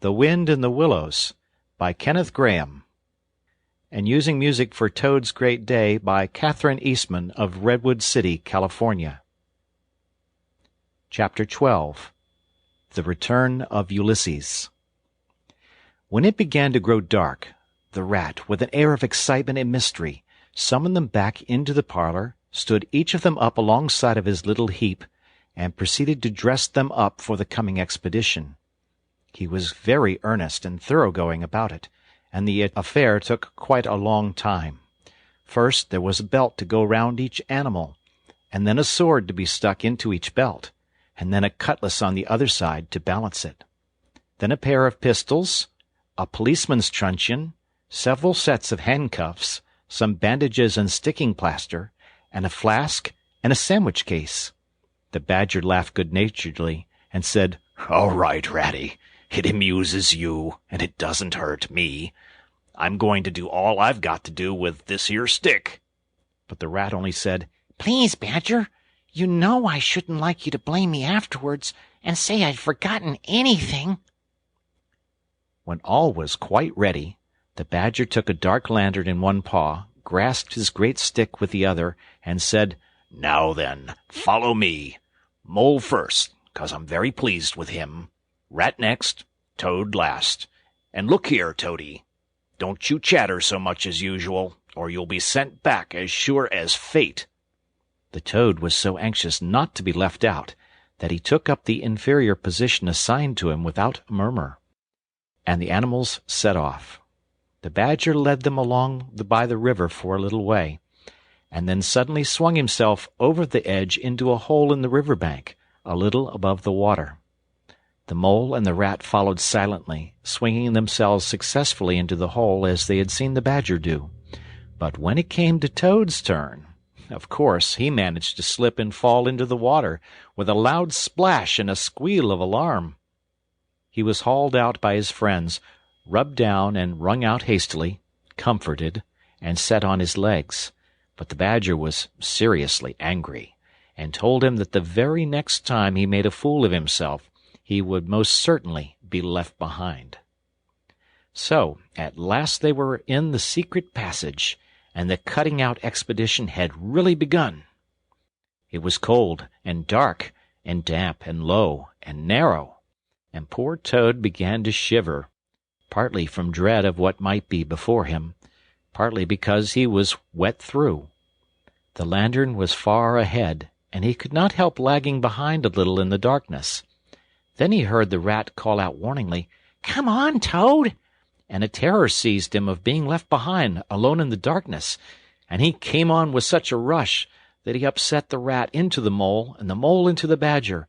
The Wind in the Willows, by Kenneth Grahame, and Using Music for Toad's Great Day by Catherine Eastman of Redwood City, California. Chapter 12. The Return of Ulysses. When it began to grow dark, the rat, with an air of excitement and mystery, summoned them back into the parlor, stood each of them up alongside of his little heap, and proceeded to dress them up for the coming expedition. He was very earnest and thoroughgoing about it, and the affair took quite a long time. First there was a belt to go round each animal, and then a sword to be stuck into each belt, and then a cutlass on the other side to balance it. Then a pair of pistols, a policeman's truncheon, several sets of handcuffs, some bandages and sticking plaster, and a flask and a sandwich case. The Badger laughed good-naturedly and said, "All right, Ratty. It amuses you, and it doesn't hurt me. I'm going to do all I've got to do with this here stick." But the rat only said, "Please, Badger, you know I shouldn't like you to blame me afterwards and say I'd forgotten anything." When all was quite ready, the Badger took a dark lantern in one paw, grasped his great stick with the other, and said, "Now then, follow me. Mole first, 'cause I'm very pleased with him. Rat next, Toad last. And look here, Toady, don't you chatter so much as usual, or you'll be sent back as sure as fate." The Toad was so anxious not to be left out that he took up the inferior position assigned to him without a murmur, and the animals set off. The Badger led them along by the river for a little way, and then suddenly swung himself over the edge into a hole in the riverbank, a little above the water. The Mole and the Rat followed silently, swinging themselves successfully into the hole as they had seen the Badger do. But when it came to Toad's turn, of course he managed to slip and fall into the water, with a loud splash and a squeal of alarm. He was hauled out by his friends, rubbed down and wrung out hastily, comforted, and set on his legs. But the Badger was seriously angry, and told him that the very next time he made a fool of himself, he would most certainly be left behind. So, at last they were in the secret passage, and the cutting-out expedition had really begun. It was cold and dark and damp and low and narrow, and poor Toad began to shiver, partly from dread of what might be before him, partly because he was wet through. The lantern was far ahead, and he could not help lagging behind a little in the darkness. Then he heard the Rat call out warningly, "Come on, Toad!" and a terror seized him of being left behind, alone in the darkness, and he came on with such a rush that he upset the Rat into the Mole, and the Mole into the Badger,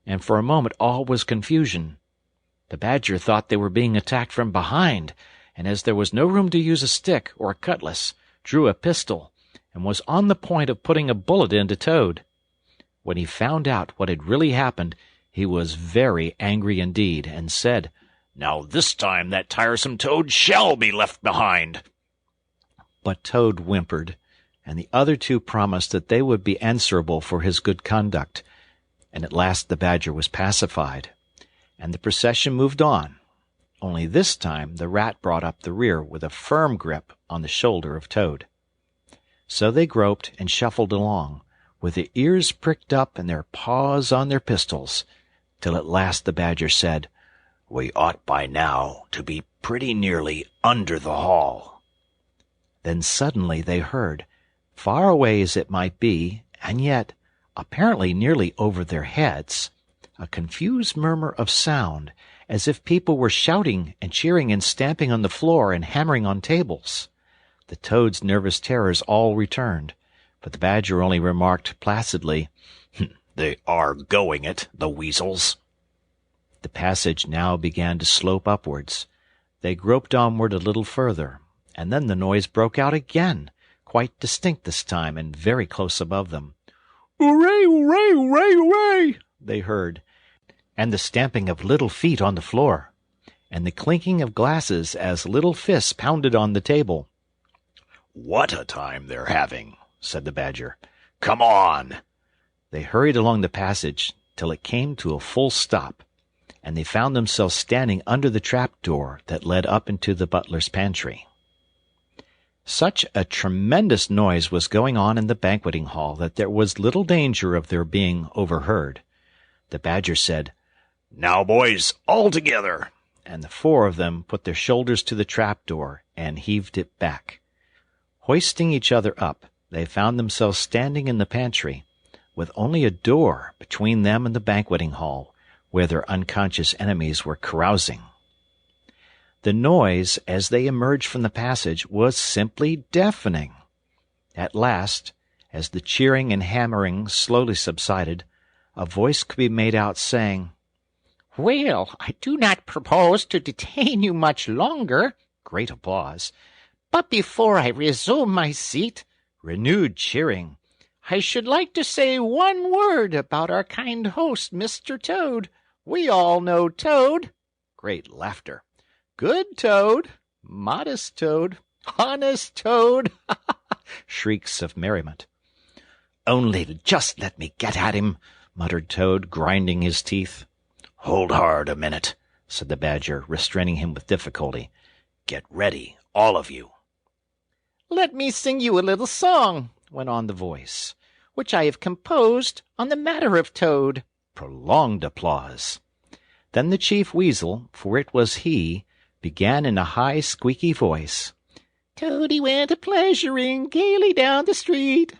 and for a moment all was confusion. The Badger thought they were being attacked from behind, and as there was no room to use a stick or a cutlass, drew a pistol, and was on the point of putting a bullet into Toad. When he found out what had really happened, he was very angry indeed, and said, "Now this time that tiresome Toad shall be left behind." But Toad whimpered, and the other two promised that they would be answerable for his good conduct, and at last the Badger was pacified, and the procession moved on. Only this time the Rat brought up the rear with a firm grip on the shoulder of Toad. So they groped and shuffled along, with their ears pricked up and their paws on their pistols, till at last the Badger said, "We ought by now to be pretty nearly under the hall." Then suddenly they heard, far away as it might be, and yet apparently nearly over their heads, a confused murmur of sound, as if people were shouting and cheering and stamping on the floor and hammering on tables. The Toad's nervous terrors all returned, but the Badger only remarked placidly, "They are going it, the weasels." The passage now began to slope upwards. They groped onward a little further, and then the noise broke out again, quite distinct this time, and very close above them. "Hooray, hooray, hooray, hooray!" they heard, and the stamping of little feet on the floor, and the clinking of glasses as little fists pounded on the table. "What a time they're having!" said the Badger. "Come on!" They hurried along the passage till it came to a full stop, and they found themselves standing under the trap-door that led up into the butler's pantry. Such a tremendous noise was going on in the banqueting hall that there was little danger of their being overheard. The Badger said, "Now, boys, all together," and the 4 of them put their shoulders to the trap-door and heaved it back. Hoisting each other up, they found themselves standing in the pantry, with only a door between them and the banqueting hall, where their unconscious enemies were carousing. The noise, as they emerged from the passage, was simply deafening. At last, as the cheering and hammering slowly subsided, a voice could be made out saying, "Well, I do not propose to detain you much longer." Great applause. "But before I resume my seat," Renewed cheering. "I should like to say one word about our kind host, Mr. Toad. We all know Toad." Great laughter. "Good Toad, modest Toad, honest Toad." Shrieks of merriment. "Only just let me get at him," muttered Toad, grinding his teeth. "Hold hard a minute," said the Badger, restraining him with difficulty. "Get ready, all of you." "Let me sing you a little song," went on the voice, "which I have composed on the matter of Toad." Prolonged applause. Then the Chief Weasel, for it was he, began in a high, squeaky voice. "Toady went a-pleasuring gaily down the street."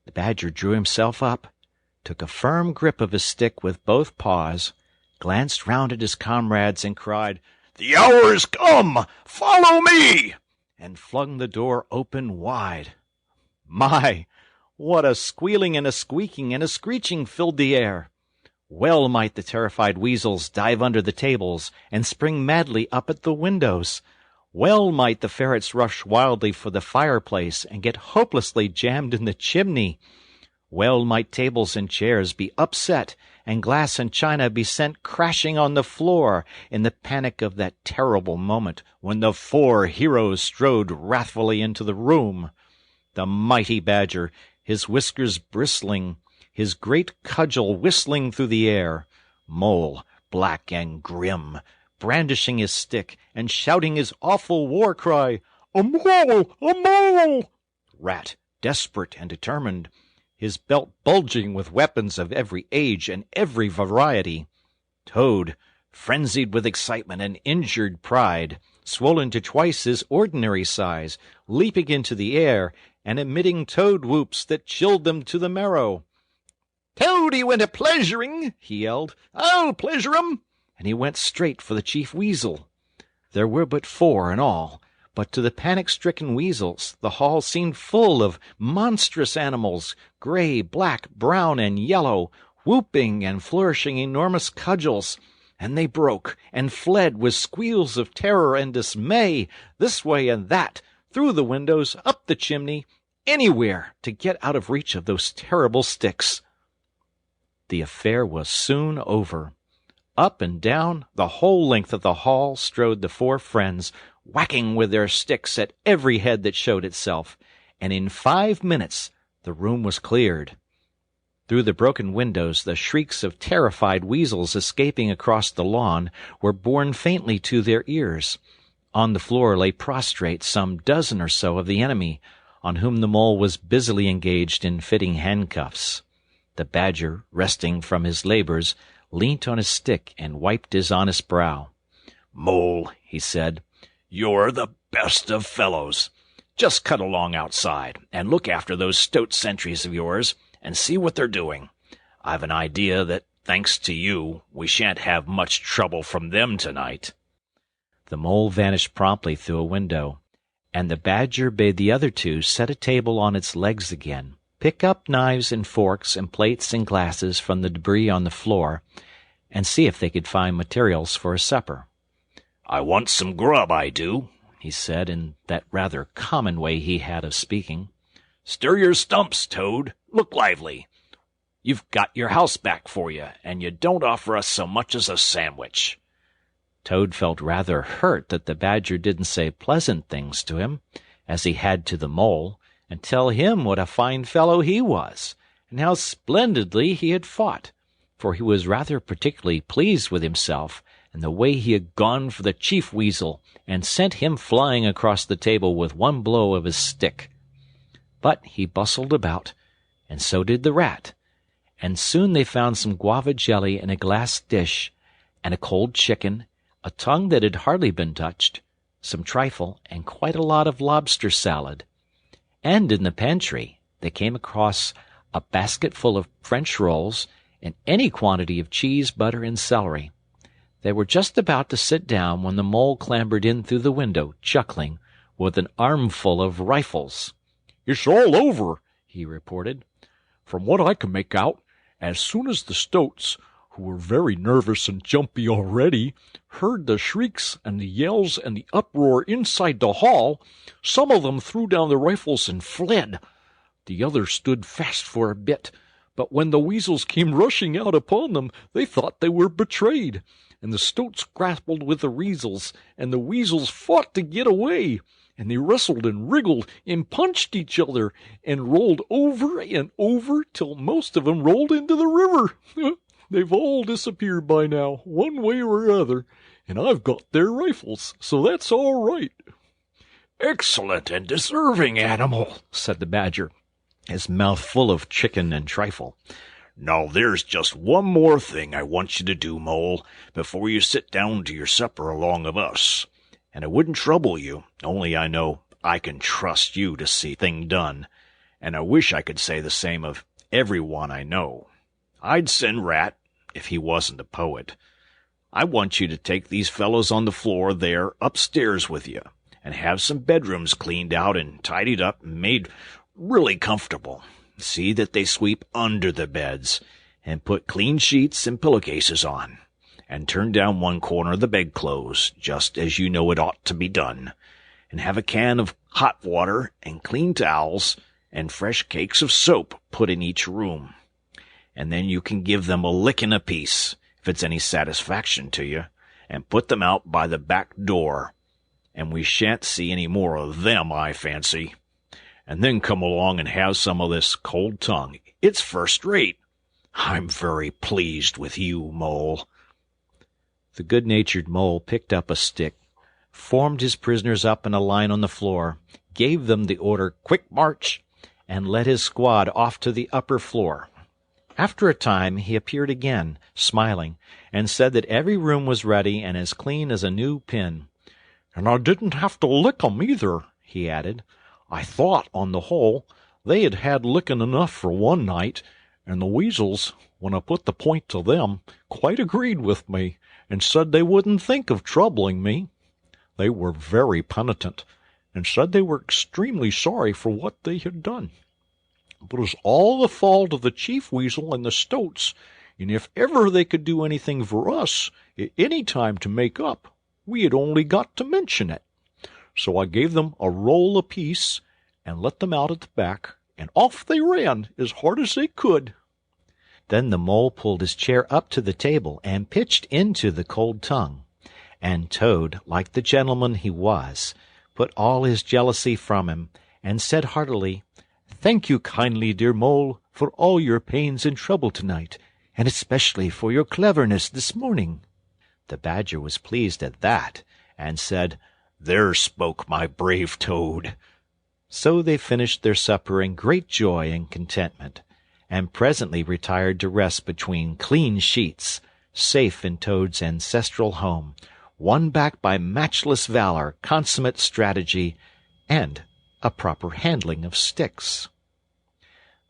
The Badger drew himself up, took a firm grip of his stick with both paws, glanced round at his comrades, and cried, "The hour's come! Follow me!" and flung the door open wide. My! What a squealing and a squeaking and a screeching filled the air! Well might the terrified weasels dive under the tables and spring madly up at the windows. Well might the ferrets rush wildly for the fireplace and get hopelessly jammed in the chimney. Well might tables and chairs be upset and glass and china be sent crashing on the floor in the panic of that terrible moment when the 4 heroes strode wrathfully into the room. The mighty Badger, his whiskers bristling, his great cudgel whistling through the air. Mole, black and grim, brandishing his stick and shouting his awful war-cry, "A mole! A mole!" Rat, desperate and determined, his belt bulging with weapons of every age and every variety. Toad, frenzied with excitement and injured pride, swollen to twice his ordinary size, leaping into the air and emitting toad whoops that chilled them to the marrow. "Toady went a-pleasuring," he yelled. "I'll pleasure 'em!" And he went straight for the Chief Weasel. There were but 4 in all, but to the panic-stricken weasels the hall seemed full of monstrous animals, gray, black, brown, and yellow, whooping and flourishing enormous cudgels, and they broke and fled with squeals of terror and dismay, this way and that, through the windows, up the chimney, anywhere to get out of reach of those terrible sticks. The affair was soon over. Up and down the whole length of the hall strode the 4 friends, whacking with their sticks at every head that showed itself, and in 5 minutes the room was cleared. Through the broken windows the shrieks of terrified weasels escaping across the lawn were borne faintly to their ears. On the floor lay prostrate some dozen or so of the enemy, on whom the mole was busily engaged in fitting handcuffs. The Badger, resting from his labors, leant on his stick and wiped his honest brow. "Mole," he said, "you're the best of fellows. Just cut along outside and look after those stout sentries of yours and see what they're doing. I've an idea that, thanks to you, we shan't have much trouble from them tonight." The mole vanished promptly through a window, and the Badger bade the other 2 set a table on its legs again, pick up knives and forks and plates and glasses from the debris on the floor, and see if they could find materials for a supper. "I want some grub, I do," he said, in that rather common way he had of speaking. "Stir your stumps, Toad. Look lively. You've got your house back for you, and you don't offer us so much as a sandwich." Toad felt rather hurt that the Badger didn't say pleasant things to him, as he had to the mole, and tell him what a fine fellow he was, and how splendidly he had fought. for he was rather particularly pleased with himself and the way he had gone for the chief weasel and sent him flying across the table with one blow of his stick. But he bustled about, and so did the rat, and soon they found some guava jelly in a glass dish, and a cold chicken, a tongue that had hardly been touched, some trifle, and quite a lot of lobster salad. And in the pantry they came across a basket full of French rolls and any quantity of cheese, butter, and celery. They were just about to sit down when the mole clambered in through the window, chuckling, with an armful of rifles. "It's all over," he reported. "From what I can make out, as soon as the stoats, who were very nervous and jumpy already, heard the shrieks and the yells and the uproar inside the hall, some of them threw down the rifles and fled. The others stood fast for a bit, but when the weasels came rushing out upon them, they thought they were betrayed, and the stoats grappled with the weasels, and the weasels fought to get away, and they wrestled and wriggled and punched each other, and rolled over and over till most of them rolled into the river. They've all disappeared by now, one way or other, and I've got their rifles, so that's all right." "Excellent and deserving animal," said the Badger, his mouth full of chicken and trifle. "Now there's just one more thing I want you to do, Mole, before you sit down to your supper along of us. And I wouldn't trouble you, only I know I can trust you to see thing done, and I wish I could say the same of every one I know. I'd send Rat, if he wasn't a poet. I want you to take these fellows on the floor there upstairs with you, and have some bedrooms cleaned out and tidied up and made really comfortable. See that they sweep under the beds, and put clean sheets and pillowcases on, and turn down one corner of the bedclothes, just as you know it ought to be done, and have a can of hot water and clean towels and fresh cakes of soap put in each room. And then you can give them a licking apiece, if it's any satisfaction to you, and put them out by the back door, and we shan't see any more of them, I fancy. And then come along and have some of this cold tongue. It's first rate. I'm very pleased with you, Mole." The good-natured Mole picked up a stick, formed his prisoners up in a line on the floor, gave them the order, "Quick march," and led his squad off to the upper floor. After a time he appeared again, smiling, and said that every room was ready and as clean as a new pin. "And I didn't have to lick 'em either," he added. "I thought, on the whole, they had had licking enough for one night, and the weasels, when I put the point to them, quite agreed with me, and said they wouldn't think of troubling me. They were very penitent, and said they were extremely sorry for what they had done. But it was all the fault of the chief weasel and the stoats, and if ever they could do anything for us, at any time to make up, we had only got to mention it. So I gave them a roll apiece, and let them out at the back, and off they ran as hard as they could." Then the Mole pulled his chair up to the table and pitched into the cold tongue, and Toad, like the gentleman he was, put all his jealousy from him, and said heartily, "Thank you kindly, dear Mole, for all your pains and trouble tonight, and especially for your cleverness this morning." The Badger was pleased at that, and said, "There spoke my brave Toad." So they finished their supper in great joy and contentment, and presently retired to rest between clean sheets, safe in Toad's ancestral home, won back by matchless valor, consummate strategy, and a proper handling of sticks.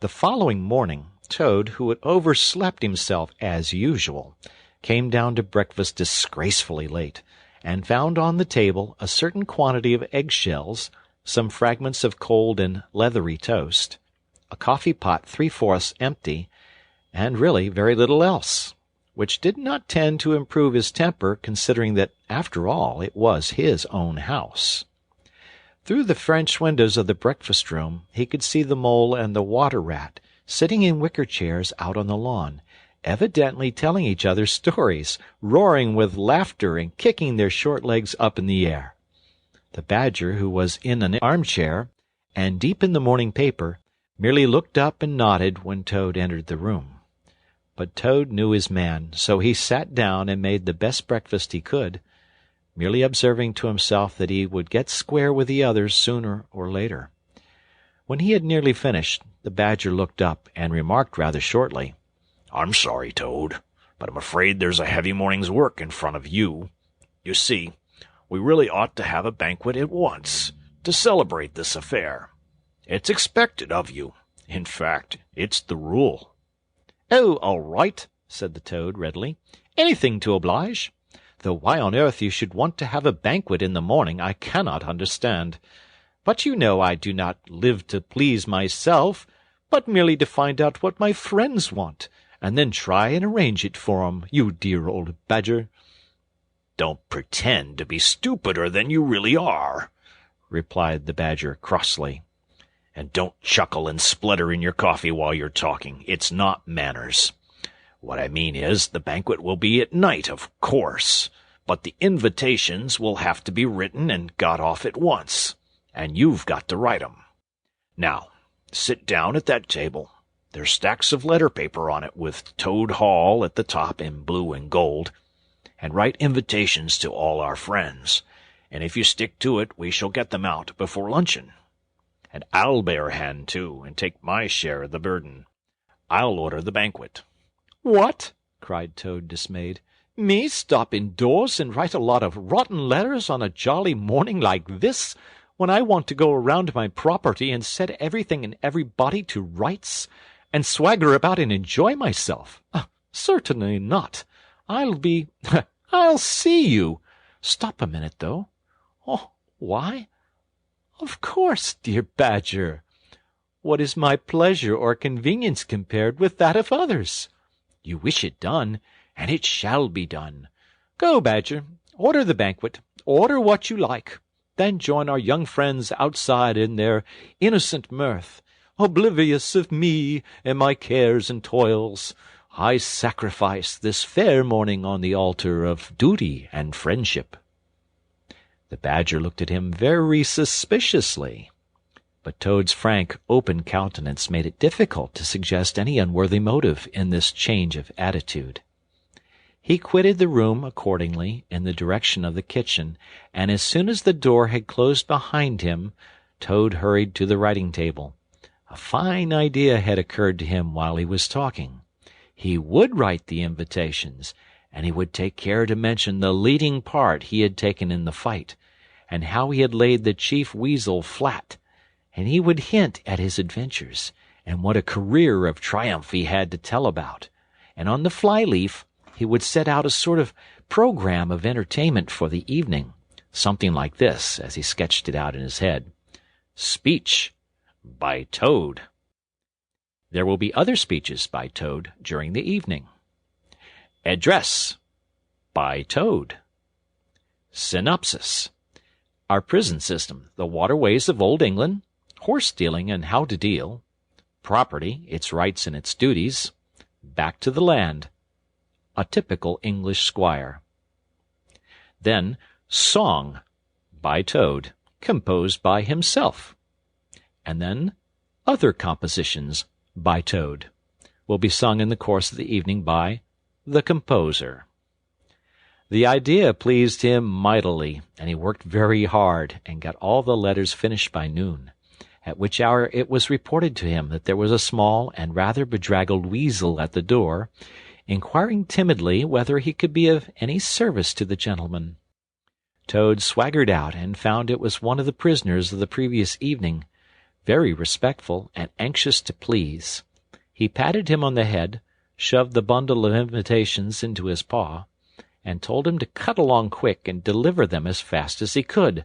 The following morning, Toad, who had overslept himself as usual, came down to breakfast disgracefully late, and found on the table a certain quantity of egg-shells, some fragments of cold and leathery toast, a coffee-pot 3/4 empty, and really very little else, which did not tend to improve his temper, considering that, after all, it was his own house. Through the French windows of the breakfast-room he could see the Mole and the Water-Rat sitting in wicker chairs out on the lawn, evidently telling each other stories, roaring with laughter and kicking their short legs up in the air. The Badger, who was in an armchair and deep in the morning paper, merely looked up and nodded when Toad entered the room. But Toad knew his man, so he sat down and made the best breakfast he could, merely observing to himself that he would get square with the others sooner or later. When he had nearly finished, the Badger looked up and remarked rather shortly, "I'm sorry, Toad, but I'm afraid there's a heavy morning's work in front of you. You see, we really ought to have a banquet at once, to celebrate this affair. It's expected of you. In fact, it's the rule." "Oh, all right," said the Toad readily. "Anything to oblige. Though why on earth you should want to have a banquet in the morning I cannot understand. But you know I do not live to please myself, but merely to find out what my friends want, and then try and arrange it for 'em, you dear old Badger." "Don't pretend to be stupider than you really are," replied the Badger crossly. "And don't chuckle and splutter in your coffee while you're talking. It's not manners. What I mean is, the banquet will be at night, of course, but the invitations will have to be written and got off at once, and you've got to write 'em. Now, sit down at that table. There's stacks of letter paper on it with Toad Hall at the top in blue and gold, and write invitations to all our friends, and if you stick to it we shall get them out before luncheon. And I'll bear a hand, too, and take my share of the burden. I'll order the banquet." "What?" cried Toad, dismayed. "Me stop indoors and write a lot of rotten letters on a jolly morning like this, when I want to go around my property and set everything and everybody to rights, and swagger about and enjoy myself? Certainly not. I'll see you. Stop a minute, though. Oh, why? Of course, dear Badger. What is my pleasure or convenience compared with that of others? You wish it done, and it shall be done. Go, Badger, order the banquet, order what you like, then join our young friends outside in their innocent mirth. Oblivious of me and my cares and toils, I sacrifice this fair morning on the altar of duty and friendship." The Badger looked at him very suspiciously, but Toad's frank, open countenance made it difficult to suggest any unworthy motive in this change of attitude. He quitted the room accordingly in the direction of the kitchen, and as soon as the door had closed behind him, Toad hurried to the writing-table. A fine idea had occurred to him while he was talking. He would write the invitations, and he would take care to mention the leading part he had taken in the fight, and how he had laid the chief weasel flat, and he would hint at his adventures, and what a career of triumph he had to tell about, and on the fly-leaf he would set out a sort of program of entertainment for the evening, something like this, as he sketched it out in his head: "Speech by Toad. There will be other speeches by Toad during the evening. Address by Toad. Synopsis: Our prison system, the waterways of Old England, horse-stealing and how to deal, property, its rights and its duties, back to the land, a typical English squire. Then Song by Toad, composed by himself. And then other compositions by Toad will be sung in the course of the evening by the composer." The idea pleased him mightily, and he worked very hard and got all the letters finished by noon, at which hour it was reported to him that there was a small and rather bedraggled weasel at the door, inquiring timidly whether he could be of any service to the gentleman. Toad swaggered out and found it was one of the prisoners of the previous evening, very respectful and anxious to please. He patted him on the head, shoved the bundle of invitations into his paw, and told him to cut along quick and deliver them as fast as he could,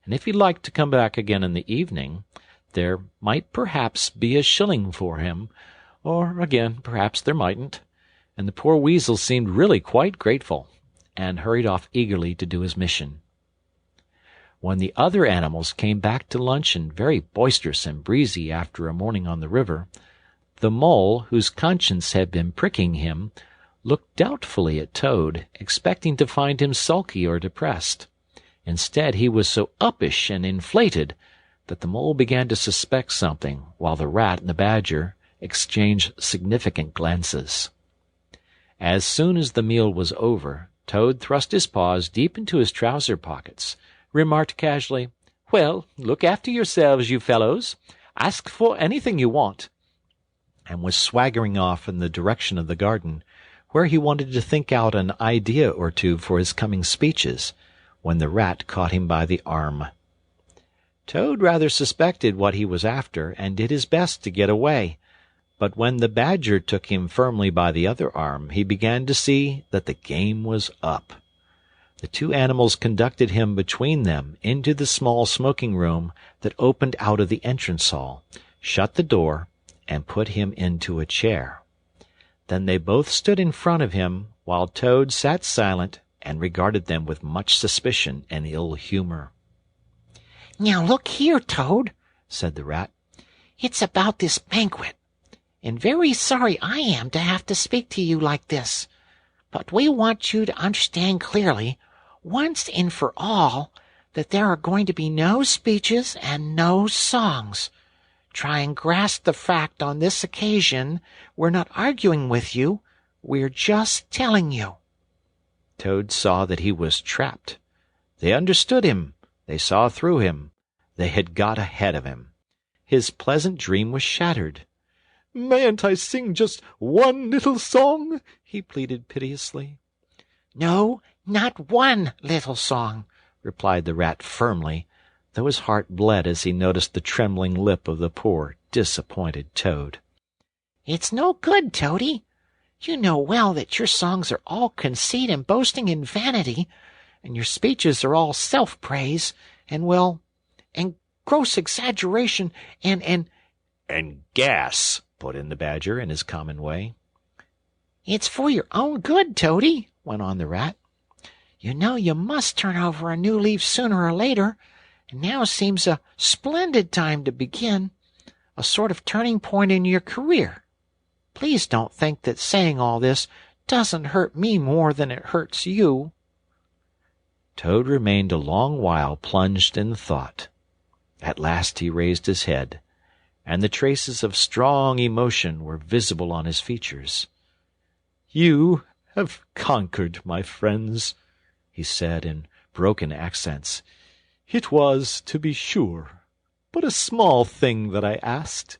and if he liked to come back again in the evening, there might perhaps be a shilling for him, or again perhaps there mightn't, and the poor weasel seemed really quite grateful, and hurried off eagerly to do his mission. When the other animals came back to luncheon, very boisterous and breezy after a morning on the river, the mole, whose conscience had been pricking him, looked doubtfully at Toad, expecting to find him sulky or depressed. Instead, he was so uppish and inflated that the mole began to suspect something, while the rat and the badger exchanged significant glances. As soon as the meal was over, Toad thrust his paws deep into his trouser pockets, remarked casually, "Well, look after yourselves, you fellows. Ask for anything you want," and was swaggering off in the direction of the garden, where he wanted to think out an idea or two for his coming speeches, when the Rat caught him by the arm. Toad rather suspected what he was after, and did his best to get away, but when the Badger took him firmly by the other arm, he began to see that the game was up. The two animals conducted him between them into the small smoking-room that opened out of the entrance-hall, shut the door, and put him into a chair. Then they both stood in front of him, while Toad sat silent and regarded them with much suspicion and ill-humor. "Now look here, Toad," said the Rat. "It's about this banquet, and very sorry I am to have to speak to you like this. But we want you to understand clearly, once and for all, that there are going to be no speeches and no songs. Try and grasp the fact on this occasion. We're not arguing with you. We're just telling you." Toad saw that he was trapped. They understood him. They saw through him. They had got ahead of him. His pleasant dream was shattered. "Mayn't I sing just one little song?" he pleaded piteously. "No, not one little song," replied the Rat firmly, though his heart bled as he noticed the trembling lip of the poor, disappointed Toad. "It's no good, Toady. You know well that your songs are all conceit and boasting and vanity, and your speeches are all self-praise, and, well, and gross exaggeration, and gas," put in the Badger in his common way. "It's for your own good, Toady," went on the Rat. "You know you must turn over a new leaf sooner or later, and now seems a splendid time to begin, a sort of turning point in your career. Please don't think that saying all this doesn't hurt me more than it hurts you." Toad remained a long while plunged in thought. At last he raised his head, and the traces of strong emotion were visible on his features. "You have conquered, my friends," he said in broken accents. "It was, to be sure, but a small thing that I asked.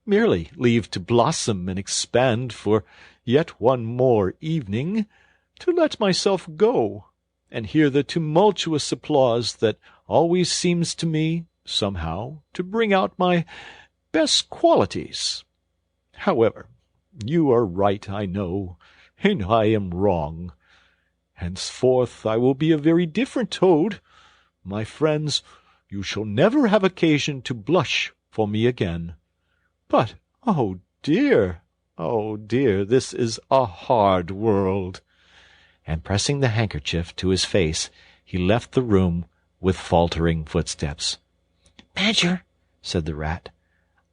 Merely leave to blossom and expand for yet one more evening, to let myself go, and hear the tumultuous applause that always seems to me, somehow, to bring out my best qualities. However, you are right, I know, and I am wrong. Henceforth I will be a very different Toad. My friends, you shall never have occasion to blush for me again. But, oh dear, this is a hard world." And pressing the handkerchief to his face, he left the room with faltering footsteps. "Badger," said the Rat,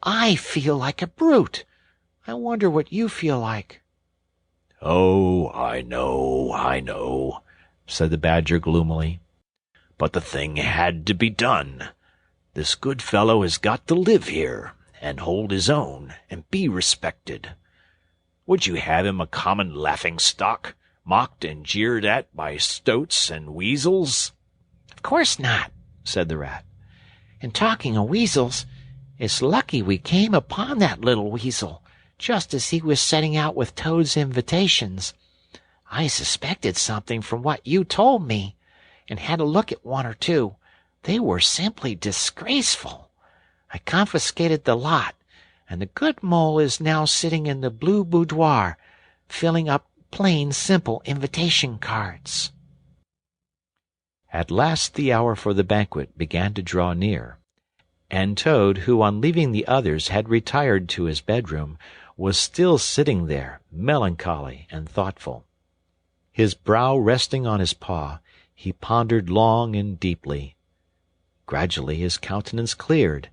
"I feel like a brute. I wonder what you feel like." "Oh, I know," said the Badger gloomily. "But the thing had to be done. This good fellow has got to live here, and hold his own, and be respected. Would you have him a common laughing-stock, mocked and jeered at by stoats and weasels?" "Of course not," said the Rat. "And talking of weasels, it's lucky we came upon that little weasel, just as he was setting out with Toad's invitations. I suspected something from what you told me, and had a look at one or two. They were simply disgraceful. I confiscated the lot, and the good mole is now sitting in the blue boudoir, filling up plain, simple invitation cards." At last the hour for the banquet began to draw near, and Toad, who on leaving the others had retired to his bedroom, was still sitting there, melancholy and thoughtful. His brow resting on his paw, he pondered long and deeply. Gradually his countenance cleared,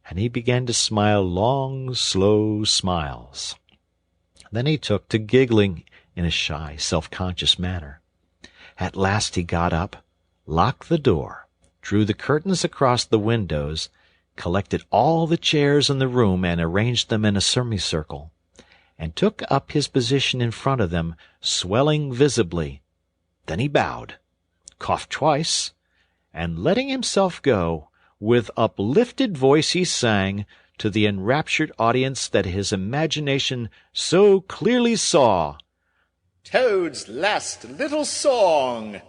and he began to smile long, slow smiles. Then he took to giggling in a shy, self-conscious manner. At last he got up, locked the door, drew the curtains across the windows, collected all the chairs in the room and arranged them in a semicircle, and took up his position in front of them, swelling visibly. Then he bowed, coughed twice, and letting himself go, with uplifted voice he sang, to the enraptured audience that his imagination so clearly saw, Toad's last little song.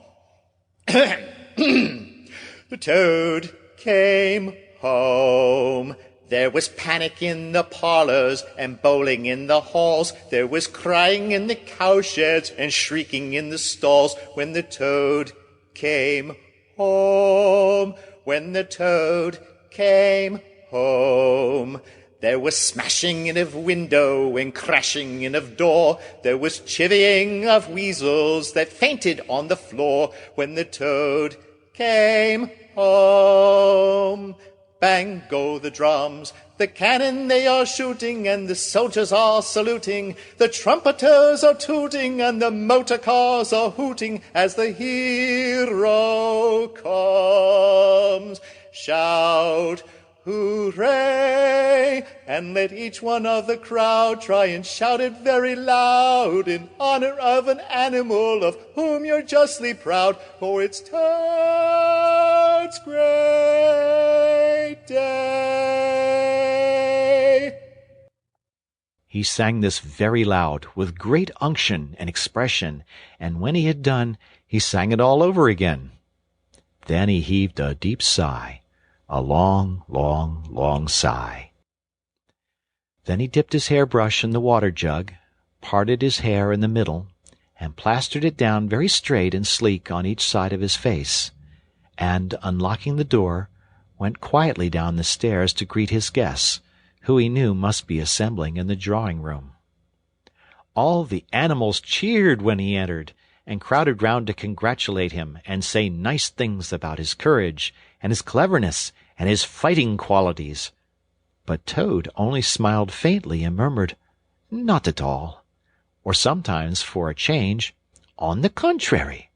The toad came home. There was panic in the parlors and bowling in the halls. There was crying in the cowsheds and shrieking in the stalls when the toad came home. When the toad came home. There was smashing in of window and crashing in of door. There was chivying of weasels that fainted on the floor when the toad came home. Bang go the drums, the cannon they are shooting, and the soldiers are saluting. The trumpeters are tooting, and the motor cars are hooting as the hero comes. Shout, hooray! And let each one of the crowd try and shout it very loud in honor of an animal of whom you're justly proud, for it's Toad's great day. He sang this very loud, with great unction and expression, and when he had done, he sang it all over again. Then he heaved a deep sigh, a long, long, long sigh. Then he dipped his hairbrush in the water jug, parted his hair in the middle, and plastered it down very straight and sleek on each side of his face, and, unlocking the door, went quietly down the stairs to greet his guests, who he knew must be assembling in the drawing-room. All the animals cheered when he entered, and crowded round to congratulate him and say nice things about his courage and his cleverness and his fighting qualities. But Toad only smiled faintly and murmured, "Not at all," or sometimes, for a change, "On the contrary."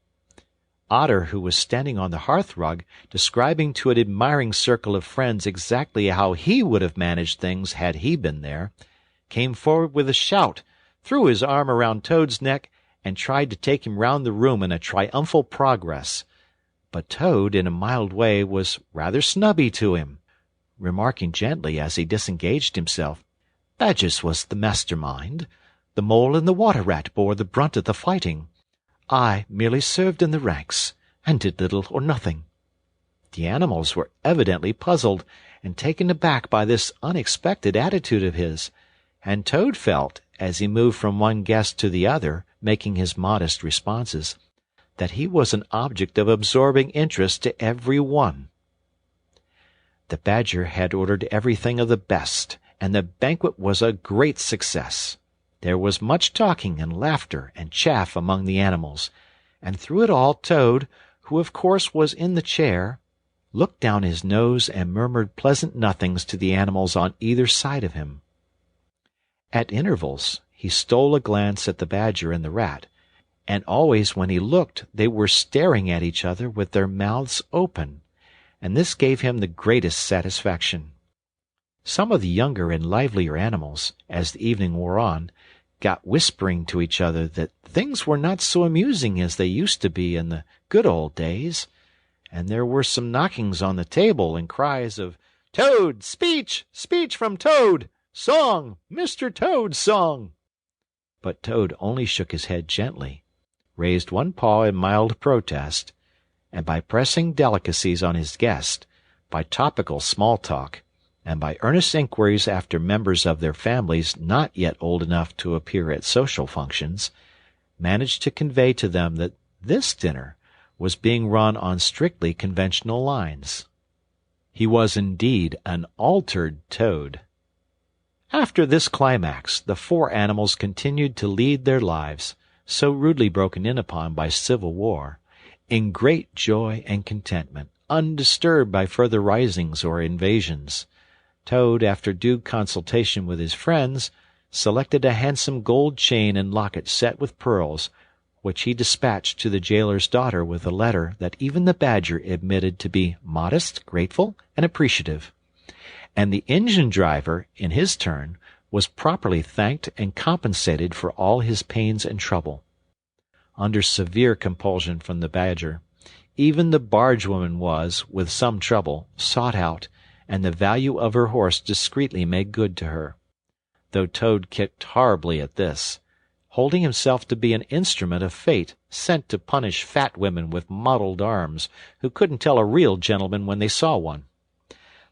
Otter, who was standing on the hearth-rug, describing to an admiring circle of friends exactly how he would have managed things had he been there, came forward with a shout, threw his arm around Toad's neck, and tried to take him round the room in a triumphal progress. But Toad, in a mild way, was rather snubby to him, remarking gently as he disengaged himself, "Badger was the master-mind. The mole and the water-rat bore the brunt of the fighting. I merely served in the ranks, and did little or nothing." The animals were evidently puzzled and taken aback by this unexpected attitude of his, and Toad felt, as he moved from one guest to the other, making his modest responses, that he was an object of absorbing interest to every one. The Badger had ordered everything of the best, and the banquet was a great success. There was much talking and laughter and chaff among the animals, and through it all Toad, who of course was in the chair, looked down his nose and murmured pleasant nothings to the animals on either side of him. At intervals he stole a glance at the Badger and the Rat, and always when he looked they were staring at each other with their mouths open, and this gave him the greatest satisfaction. Some of the younger and livelier animals, as the evening wore on, got whispering to each other that things were not so amusing as they used to be in the good old days, and there were some knockings on the table and cries of, "Toad! Speech! Speech from Toad! Song! Mr. Toad's song!" But Toad only shook his head gently, raised one paw in mild protest, and by pressing delicacies on his guest, by topical small talk, and by earnest inquiries after members of their families not yet old enough to appear at social functions, managed to convey to them that this dinner was being run on strictly conventional lines. He was indeed an altered Toad. After this climax, the four animals continued to lead their lives, so rudely broken in upon by civil war, in great joy and contentment, undisturbed by further risings or invasions. Toad, after due consultation with his friends, selected a handsome gold chain and locket set with pearls, which he dispatched to the jailer's daughter with a letter that even the Badger admitted to be modest, grateful, and appreciative. And the engine-driver, in his turn, was properly thanked and compensated for all his pains and trouble. Under severe compulsion from the Badger, even the bargewoman was, with some trouble, sought out, and the value of her horse discreetly made good to her, though Toad kicked horribly at this, holding himself to be an instrument of fate sent to punish fat women with mottled arms who couldn't tell a real gentleman when they saw one.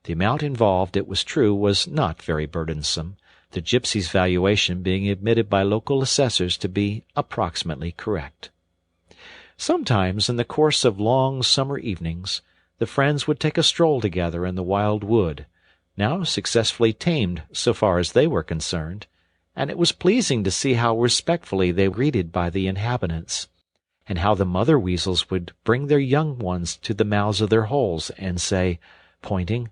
The amount involved, it was true, was not very burdensome, the gypsy's valuation being admitted by local assessors to be approximately correct. Sometimes, in the course of long summer evenings, the friends would take a stroll together in the wild wood, now successfully tamed so far as they were concerned, and it was pleasing to see how respectfully they were greeted by the inhabitants, and how the mother weasels would bring their young ones to the mouths of their holes and say, pointing,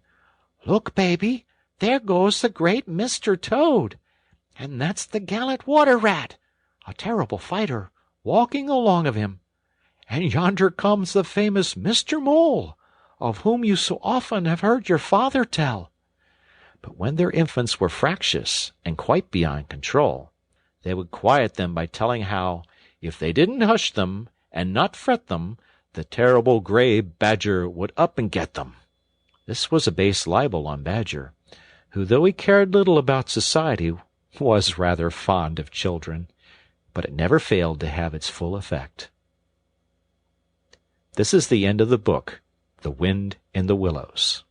"Look, baby, there goes the great Mr. Toad, and that's the gallant water rat, a terrible fighter, walking along of him. And yonder comes the famous Mr. Mole, of whom you so often have heard your father tell." But when their infants were fractious and quite beyond control, they would quiet them by telling how, if they didn't hush them and not fret them, the terrible gray Badger would up and get them. This was a base libel on Badger, who, though he cared little about society, was rather fond of children, but it never failed to have its full effect. This is the end of the book, The Wind in the Willows.